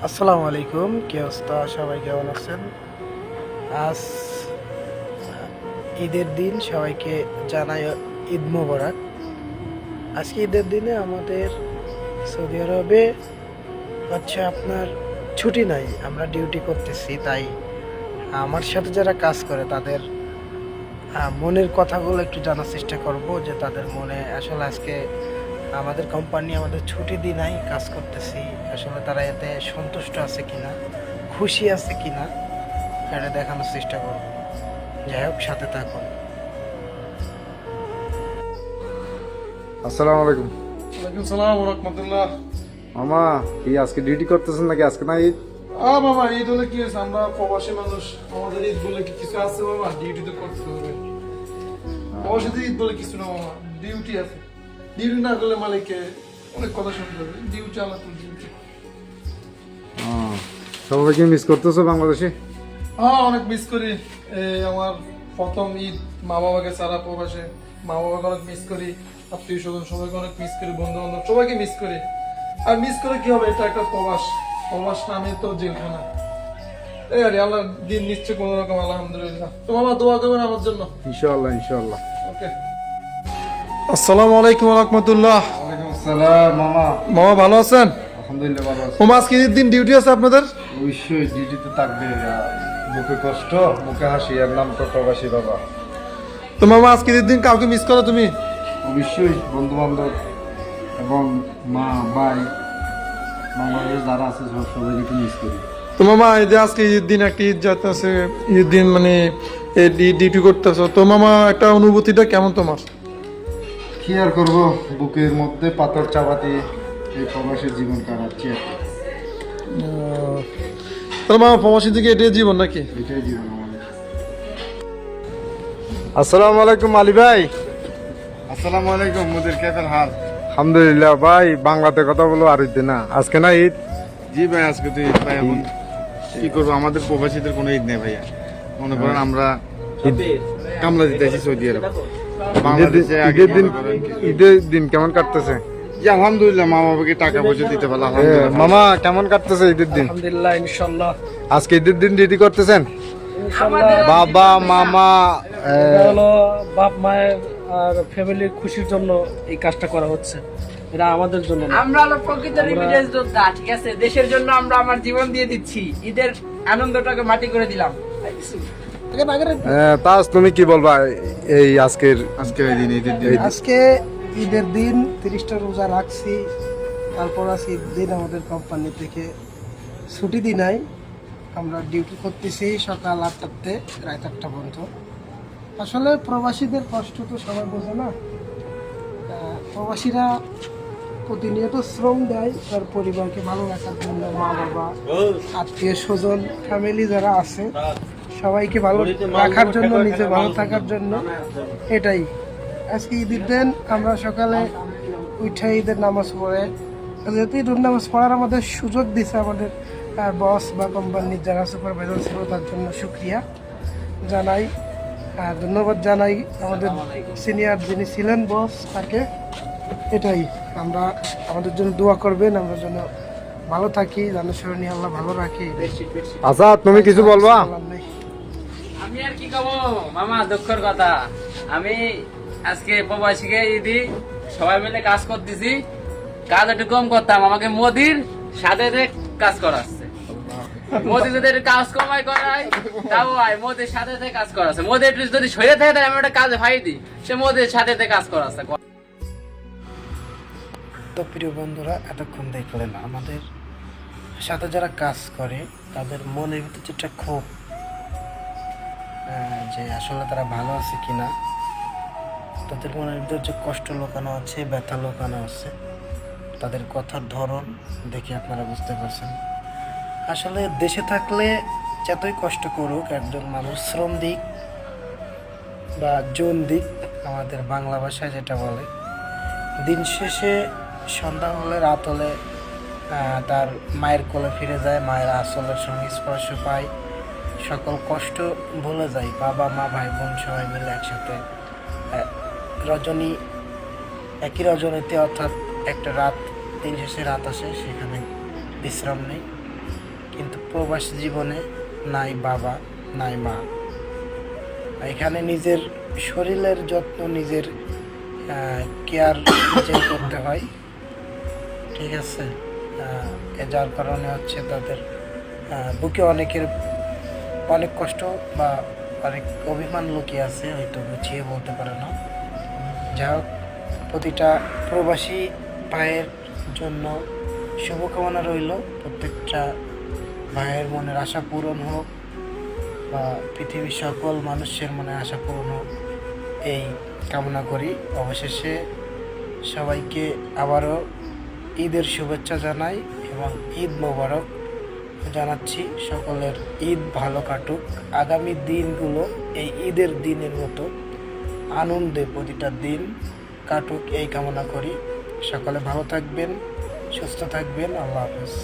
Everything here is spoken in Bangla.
আসসালামু আলাইকুম, কি অবস্থা? সবাই কেমন আছেন? আজ ঈদের দিন, সবাইকে জানাই ঈদ মোবারক। আজকে ঈদের দিনে আমাদের সৌদি আরবে আপনার ছুটি নাই, আমরা ডিউটি করতেছি। তাই আমার সাথে যারা কাজ করে তাদের মনের কথাগুলো একটু জানার চেষ্টা করব, যে তাদের মনে আসলে আজকে আমাদের কোম্পানি আমাদের ছুটি দিন নাই, কাজ করতেছি, আসলে তারা এতে সন্তুষ্ট আছে কিনা, খুশি আছে কিনা, এটা দেখানোর চেষ্টা করব। যাই হোক, সাথে থাকুন। আসসালামু আলাইকুম। ওয়ালাইকুম সালাম ওয়া রাহমাতুল্লাহ। মামা কি আজকে ডিউটি করতেছেন নাকি? আজকে না ঈদ? মামা, ঈদ হলে কি হয়েছে? আমরা প্রবাসী মানুষ, আমাদের ঈদ বলে কি কিছু আছে মামা? ডিউটি তো করতে হবে। প্রবাসীদের ঈদ বলে কিছু না মামা, ডিউটি আছে। ডিউটি না করলে মালিককে অনেক কথা শুনতে হবে। ডিউটি আলাদা ডিউটি। সবাইকে মিস করতেছো বাংলাদেশে? অনেক মিস করি। আমার প্রথম ঈদ মা বাবাকে ছাড়া প্রবাসে, মা বাবাকে অনেক মিস করি, আত্মীয় স্বজন সবাইকে অনেক মিস করি, বন্ধু বান্ধব সবাইকে মিস করি। আর মিস করে কি হবে? এটা একটা প্রবাস, প্রবাস নামে তো জেলখানা। এই আর আল্লাহ দিন নিচ্ছে কোন রকম, আলহামদুলিল্লাহ। তো মামা দোয়া করবেন আমার জন্য। ইনশাআল্লাহ ইনশাআল্লাহ। ওকে। আসসালামু আলাইকুম ওয়া রাহমাতুল্লাহ। ওয়ালাইকুম আসসালাম মামা। মামা ভালো আছেন? আলহামদুলিল্লাহ ভালো আছি। মামা আজকে ঈদের দিন ডিউটি আছে আপনাদের? অবশ্যই ডিউটিতে থাকবে। বুকে কষ্ট মুখে হাসি, এর নাম তো প্রবাসী বাবা। তো মামা আজকে ঈদের দিন কাউকে মিস করো তুমি? অবশ্যই বন্ধু বান্ধব এবং মা ভাই বাংলাদেশে যারা আছে সবাইকে একটু মিস করি। তো মামা এই যে আজকে ঈদের দিন, একটা ঈদ যাতে আছে, ঈদের দিন মানে ডিউটি করতেছো, তো মামা একটা অনুভূতিটা কেমন তোমার? কি আর করবো, বুকের মধ্যে পাথর চাপাতি এই প্রবাসী জীবন কাটাচ্ছি আর কি। তাহলে মামা প্রবাসী থেকে এটাই জীবন নাকি? এটাই জীবন আমাদের। আসসালামু আলাইকুম আলী ভাই। আসসালামু আলাইকুম মুদির, কেফেল হাল? আলহামদুলিল্লাহ ভাই, বাংলাতে কথা বলো আর ঈদ না, আজকে না ঈদ। জি ভাই, আজকে তো ঈদ ভাই। এখন কি করবো, আমাদের প্রবাসীদের কোনো ঈদ নেই ভাইয়া। মনে করেন আমরা কামলা দিতে আছি সৌদি আরব। বাংলাদেশে আগে ঈদের দিন মনে করেন কি- ঈদের দিন কেমন কাটতেছে? জি আলহামদুলিল্লাহ, মা বাবাকে টাকা পয়সা দিতে পারলাম আলহামদুলিল্লাহ। মামা কেমন কাটতেছে ঈদের দিন? আলহামদুলিল্লাহ, ইনশাল্লাহ। আজকে ঈদের দিন ডিউটি করতেছেন? ইনশাল্লাহ বাবা মামা এটা হলো বাপ মায়ের আর ফ্যামিলির খুশির জন্য এই কাজটা করা হচ্ছে, এটা আমাদের জন্য না। আমরা হলো প্রকৃত রিমিটেন্স যোদ্ধা, ঠিক আছে? দেশের জন্য আমরা আমার জীবন দিয়ে দিচ্ছি, ঈদের আনন্দটাকে মাটি করে দিলাম। তাজ তুমি কি বলবা এই আজকের আজকে এই দিন, ঈদের দিন। আজকে ঈদের দিন 30টা রোজা রাখছি, তারপর আজকে ঈদ দিন আমাদের কোম্পানি থেকে ছুটি দিন নাই, আমরা ডিউটি করতেছি সকাল 8টাতে রাত 8টা পর্যন্ত। আসলে প্রবাসীদের কষ্ট তো সবাই বোঝে না। প্রবাসীরা প্রতিনিয়ত শ্রম দেয় তার পরিবারকে ভালো রাখার জন্য, মা বাবা আত্মীয় স্বজন ফ্যামিলি যারা আছে সবাইকে ভালো রাখার জন্য, নিজে ভালো থাকার জন্য। এটাই আজকে ঈদের দিন আমরা সকালে উঠে ঈদের নামাজ পড়ে, যেহেতু ঈদের নামাজ পড়ার আমাদের সুযোগ দিছে আমাদের বস বা কোম্পানির যারা সুপারভাইজার ছিল, তার জন্য শুক্রিয়া জানাই, ধন্যবাদ জানাই আমাদের সিনিয়র যিনি ছিলেন বস তাকে। এটাই আমরা, আমাদের জন্য দোয়া করবেন, আমরা যেন ভালো থাকি, জানো শরণী আল্লাহ ভালো রাখি। আচ্ছা তুমি কিছু বলবা? আমি আর কি কব মামা, দুঃখের কথা। আমি আজকে প্রবাসীকে ঈদি সবাই মিলে কাজ করতেছি, কাজ একটু কম করতাম, আমাকে মোদির সাথে কাজ করাচ্ছে। মোদি যদি একটু কাজ কমাই করায় তাও হয়, মোদির সাথে কাজ করাচ্ছে। মোদি একটু যদি সরে থাকে তাহলে আমি একটা কাজ ভাই দিই, সে মোদির সাথে কাজ করাচ্ছে। তো প্রিয় বন্ধুরা, এতক্ষণ দেখলেন আমাদের সাথে যারা কাজ করে তাদের মনের ভিতরে যেটা ক্ষোভ, যে আসলে তারা ভালো আছে কিনা, তাদের মনের ভিতরে যে কষ্ট লুকানো আছে, ব্যথা লুকানো আছে, তাদের কথার ধরন দেখে আপনারা বুঝতে পারছেন। আসলে দেশে থাকলে যতই কষ্ট করুক একজন মানুষ, শ্রম দিক বা জন দিক, আমাদের বাংলা ভাষায় যেটা বলে, দিন শেষে সন্ধ্যা হলে, রাত হলে তার মায়ের কোলে ফিরে যায়, মায়ের আঁচলের সঙ্গে স্পর্শ পায়, সকল কষ্ট ভুলে যায়, বাবা মা ভাই বোন সবাই মিলে একসাথে রজনী, একই রজনীতে, অর্থাৎ একটা রাত, দিন শেষে রাত আসে, সেখানে বিশ্রাম নেই। কিন্তু প্রবাসী জীবনে নাই বাবা নাই মা। এখানে নিজের শরীরের যত্ন নিজের কেয়ার নিজেই করতে হয়, ঠিক আছে। যার কারণে হচ্ছে তাদের বুকে অনেক কষ্ট বা অনেক অভিমান লুকিয়ে আছে, হয়তো গুছিয়ে বলতে পারে না। যাই হোক, প্রতিটা প্রবাসী ভাইয়ের জন্য শুভকামনা রইল, প্রত্যেকটা ভাইয়ের মনের আশা পূরণ হোক বা পৃথিবীর সকল মানুষের মনে আশা পূরণ হোক, এই কামনা করি। অবশেষে সবাইকে আবারও ঈদের শুভেচ্ছা জানাই এবং ঈদ মোবারক জানাচ্ছি। সকলের ঈদ ভালো কাটুক, আগামী দিনগুলো এই ঈদের দিনের মতো আনন্দে প্রতিটা দিন কাটুক এই কামনা করি। সকলে ভালো থাকবেন, সুস্থ থাকবেন। আল্লাহ হাফেজ।